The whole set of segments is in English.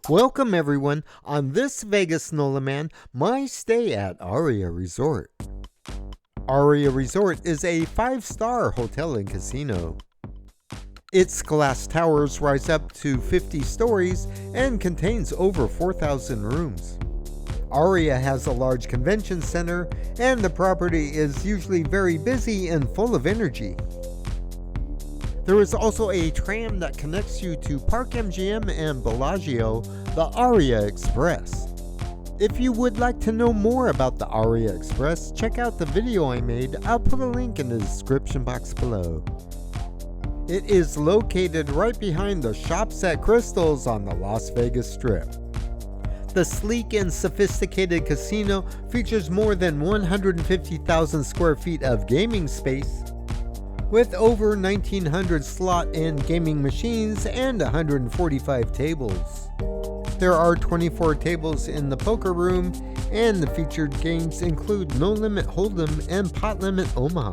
Welcome everyone on this Vegas NOLA Man, my stay at Aria Resort. Aria Resort is a 5-star hotel and casino. Its glass towers rise up to 50 stories and contains over 4,000 rooms. Aria has a large convention center and the property is usually very busy and full of energy. There is also a tram that connects you to Park MGM and Bellagio, the Aria Express. If you would like to know more about the Aria Express, check out the video I made. I'll put a link in the description box below. It is located right behind the Shops at Crystals on the Las Vegas Strip. The sleek and sophisticated casino features more than 150,000 square feet of gaming space, with over 1,900 slot and gaming machines and 145 tables. There are 24 tables in the poker room, and the featured games include No Limit Hold'em and Pot Limit Omaha.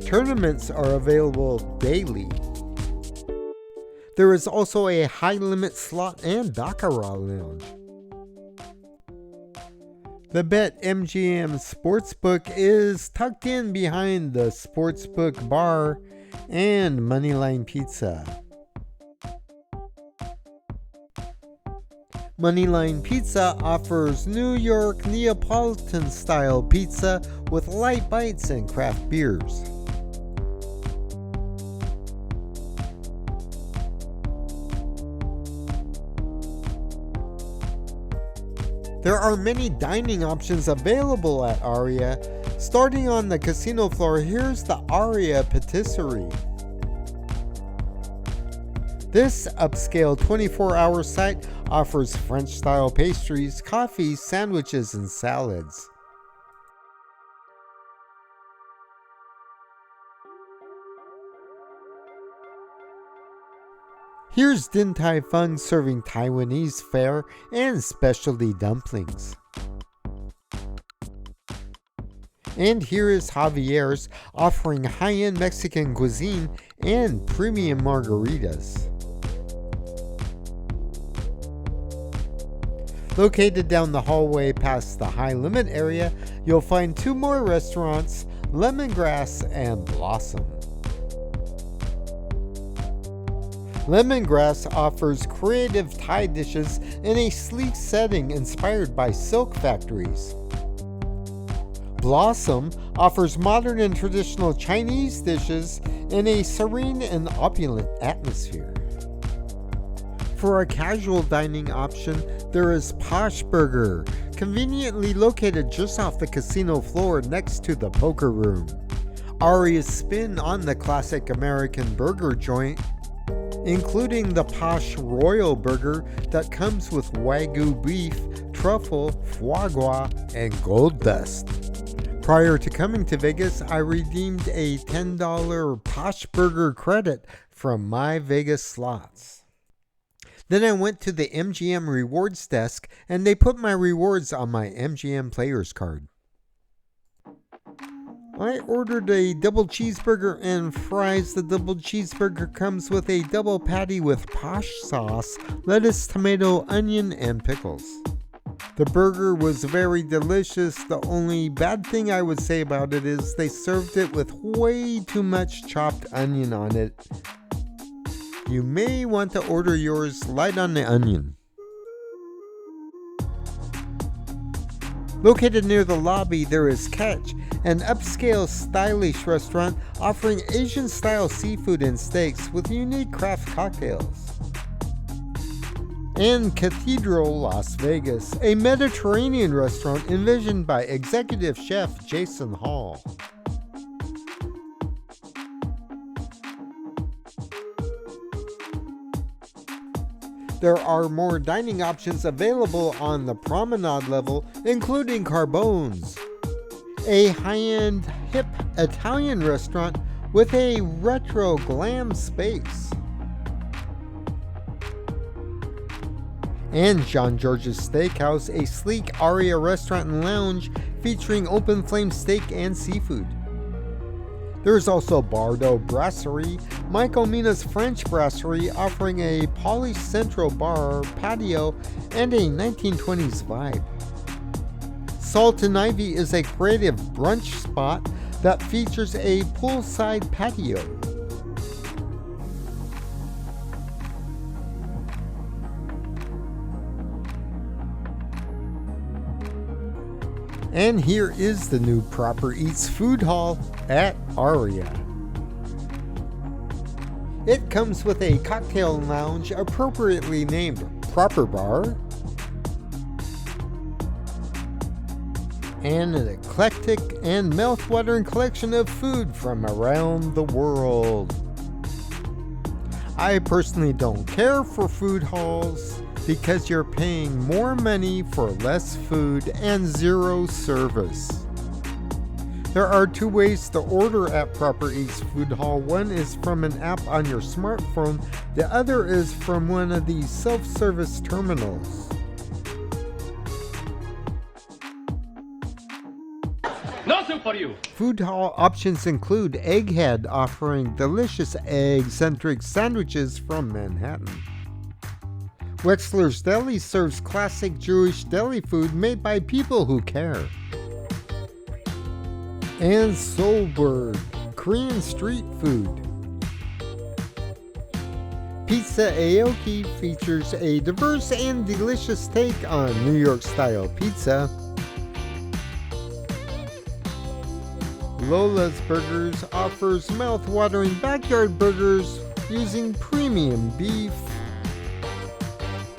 Tournaments are available daily. There is also a high-limit slot and baccarat lounge. The Bet MGM Sportsbook is tucked in behind the Sportsbook Bar and Moneyline Pizza. Moneyline Pizza offers New York Neapolitan style pizza with light bites and craft beers. There are many dining options available at Aria. Starting on the casino floor, here's the Aria Patisserie. This upscale 24-hour site offers French-style pastries, coffees, sandwiches, and salads. Here's Din Tai Fung serving Taiwanese fare and specialty dumplings. And here is Javier's offering high-end Mexican cuisine and premium margaritas. Located down the hallway past the high limit area, you'll find 2 more restaurants, Lemongrass and Blossom. Lemongrass offers creative Thai dishes in a sleek setting inspired by silk factories. Blossom offers modern and traditional Chinese dishes in a serene and opulent atmosphere. For a casual dining option, there is Posh Burger, conveniently located just off the casino floor next to the poker room. Aria's spin on the classic American burger joint, including the Posh Royal Burger that comes with Wagyu beef, truffle, foie gras, and gold dust. Prior to coming to Vegas, I redeemed a $10 Posh Burger credit from myVegas slots. Then I went to the MGM rewards desk and they put my rewards on my MGM players card. I ordered a double cheeseburger and fries. The double cheeseburger comes with a double patty with Posh sauce, lettuce, tomato, onion, and pickles. The burger was very delicious. The only bad thing I would say about it is they served it with way too much chopped onion on it. You may want to order yours light on the onion. Located near the lobby, there is Catch, an upscale stylish restaurant offering Asian-style seafood and steaks with unique craft cocktails. And Cathedral Las Vegas, a Mediterranean restaurant envisioned by executive chef Jason Hall. There are more dining options available on the promenade level, including Carbone's, a high-end hip Italian restaurant with a retro glam space. And Jean George's Steakhouse, a sleek Aria restaurant and lounge featuring open flame steak and seafood. There is also Bardo Brasserie, Michael Mina's French Brasserie, offering a polished central bar, patio, and a 1920s vibe. Salt and Ivy is a creative brunch spot that features a poolside patio. And here is the new Proper Eats food hall at Aria. It comes with a cocktail lounge appropriately named Proper Bar, and an eclectic and mouth-watering collection of food from around the world. I personally don't care for food halls because you're paying more money for less food and zero service. There are two ways to order at Proper Eats Food Hall. One is from an app on your smartphone, the other is from one of these self-service terminals. Nothing for you! Food hall options include Egghead, offering delicious egg-centric sandwiches from Manhattan. Wexler's Deli serves classic Jewish deli food made by people who care. And Soulbird, Korean street food. Pizza Aoki features a diverse and delicious take on New York-style pizza. Lola's Burgers offers mouth-watering backyard burgers using premium beef.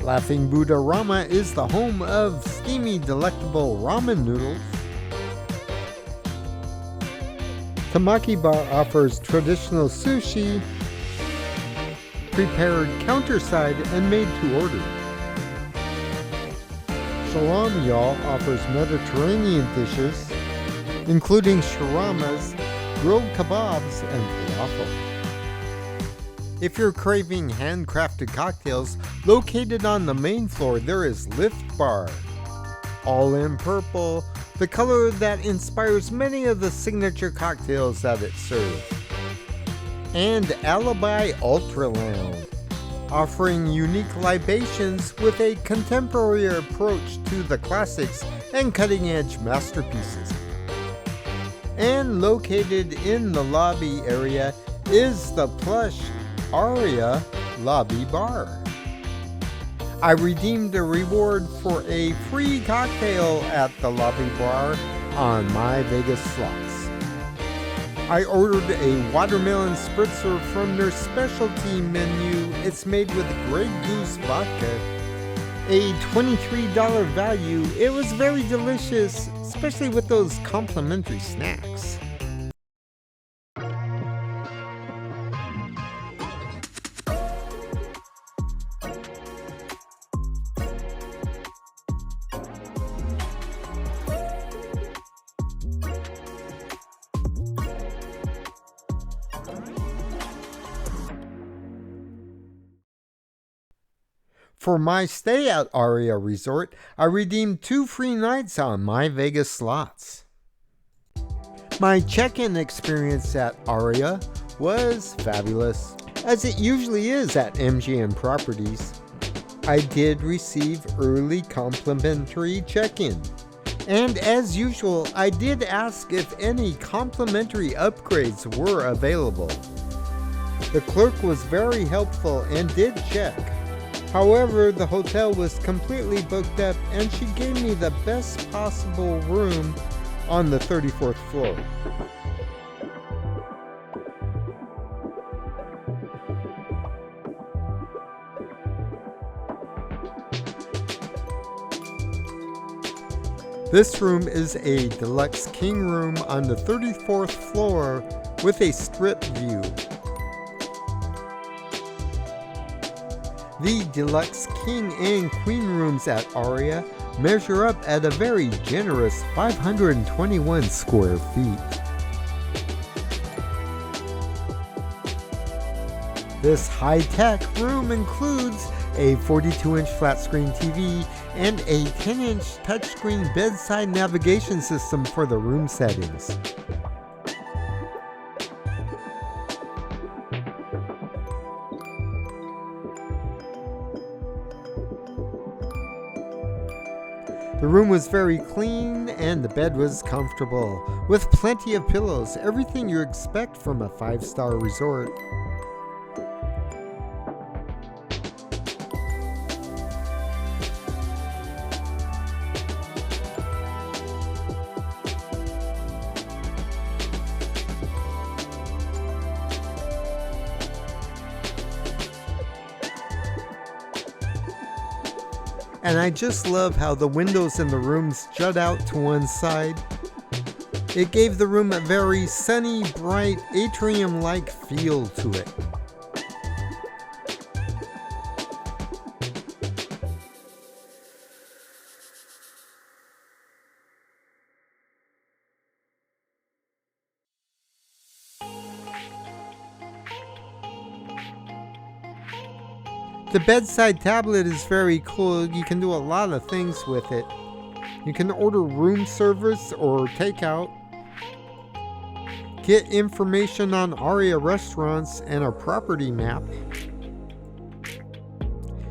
Laughing Buddha Rama is the home of steamy, delectable ramen noodles. Tamaki Bar offers traditional sushi, prepared counterside and made to order. Shalom Y'all offers Mediterranean dishes, including shawarmas, grilled kebabs, and falafel. If you're craving handcrafted cocktails, located on the main floor there is Lift Bar. All in purple, the color that inspires many of the signature cocktails that it serves. And Alibi Ultra Lounge, offering unique libations with a contemporary approach to the classics and cutting-edge masterpieces. And located in the lobby area is the plush Aria Lobby Bar. I redeemed a reward for a free cocktail at the lobby bar on myVegas slots. I ordered a watermelon spritzer from their specialty menu. It's made with Grey Goose vodka. A $23 value. It was very delicious, especially with those complimentary snacks. For my stay at Aria Resort, I redeemed 2 free nights on myVegas slots. My check-in experience at Aria was fabulous, as it usually is at MGM properties. I did receive early complimentary check-in, and as usual, I did ask if any complimentary upgrades were available. The clerk was very helpful and did check. However, the hotel was completely booked up and she gave me the best possible room on the 34th floor. This room is a deluxe king room on the 34th floor with a strip view. The deluxe king and queen rooms at Aria measure up at a very generous 521 square feet. This high-tech room includes a 42-inch flat-screen TV and a 10-inch touchscreen bedside navigation system for the room settings. The room was very clean and the bed was comfortable, with plenty of pillows, everything you expect from a 5-star resort. And I just love how the windows in the rooms jut out to one side. It gave the room a very sunny, bright, atrium-like feel to it. The bedside tablet is very cool. You can do a lot of things with it. You can order room service or takeout, get information on Aria restaurants and a property map.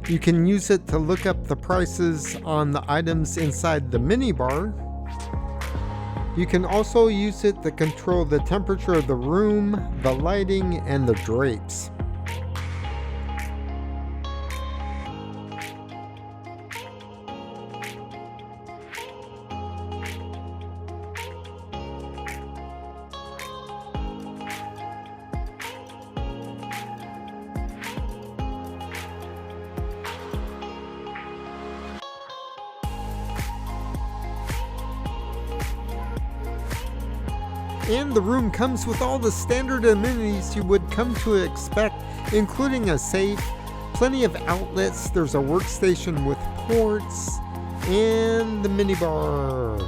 You can use it to look up the prices on the items inside the minibar. You can also use it to control the temperature of the room, the lighting, and the drapes. And the room comes with all the standard amenities you would come to expect, including a safe, plenty of outlets, there's a workstation with ports, and the minibar.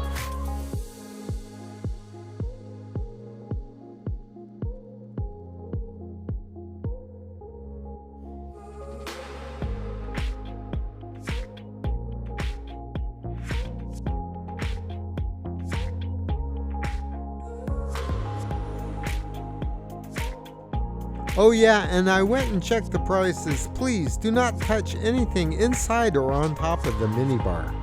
Oh yeah, and I went and checked the prices. Please do not touch anything inside or on top of the minibar.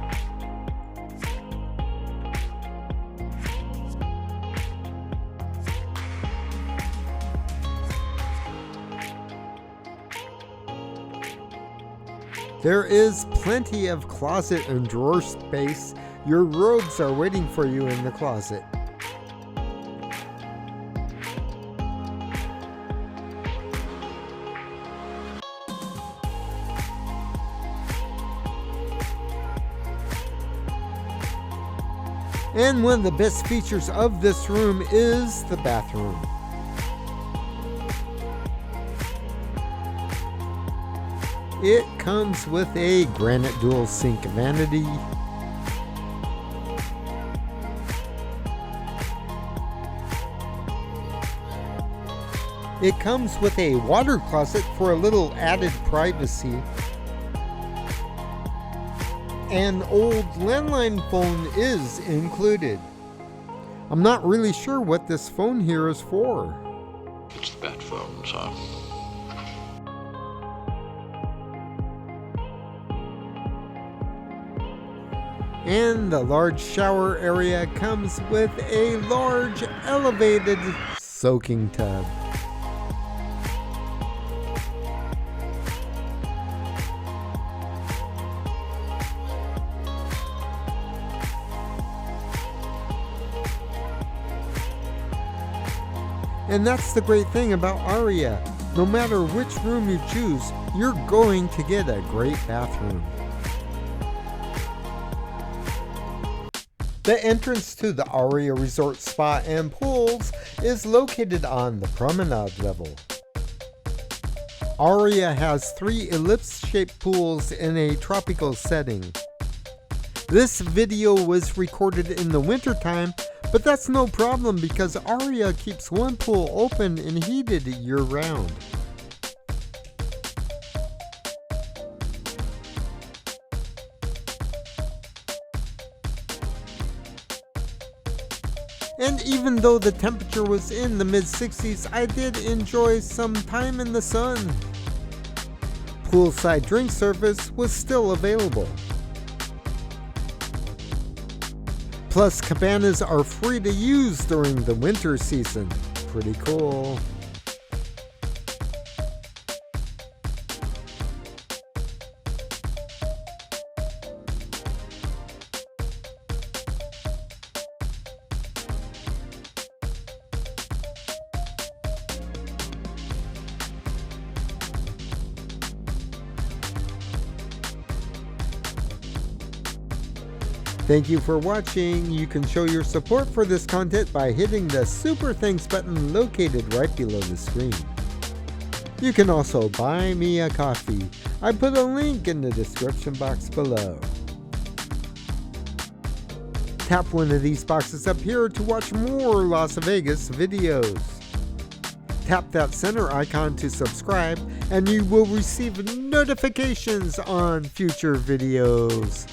There is plenty of closet and drawer space. Your robes are waiting for you in the closet. And one of the best features of this room is the bathroom. It comes with a granite dual sink vanity, it comes with a water closet for a little added privacy. An old landline phone is included. I'm not really sure what this phone here is for. It's the bad phones, huh? And the large shower area comes with a large elevated soaking tub. And that's the great thing about Aria. No matter which room you choose, you're going to get a great bathroom. The entrance to the Aria Resort Spa and Pools is located on the promenade level. Aria has 3 ellipse-shaped pools in a tropical setting. This video was recorded in the wintertime, but that's no problem because Aria keeps one pool open and heated year-round. And even though the temperature was in the mid-60s, I did enjoy some time in the sun. Poolside drink service was still available. Plus, cabanas are free to use during the winter season. Pretty cool. Thank you for watching. You can show your support for this content by hitting the Super Thanks button located right below the screen. You can also buy me a coffee. I put a link in the description box below. Tap one of these boxes up here to watch more Las Vegas videos. Tap that center icon to subscribe and you will receive notifications on future videos.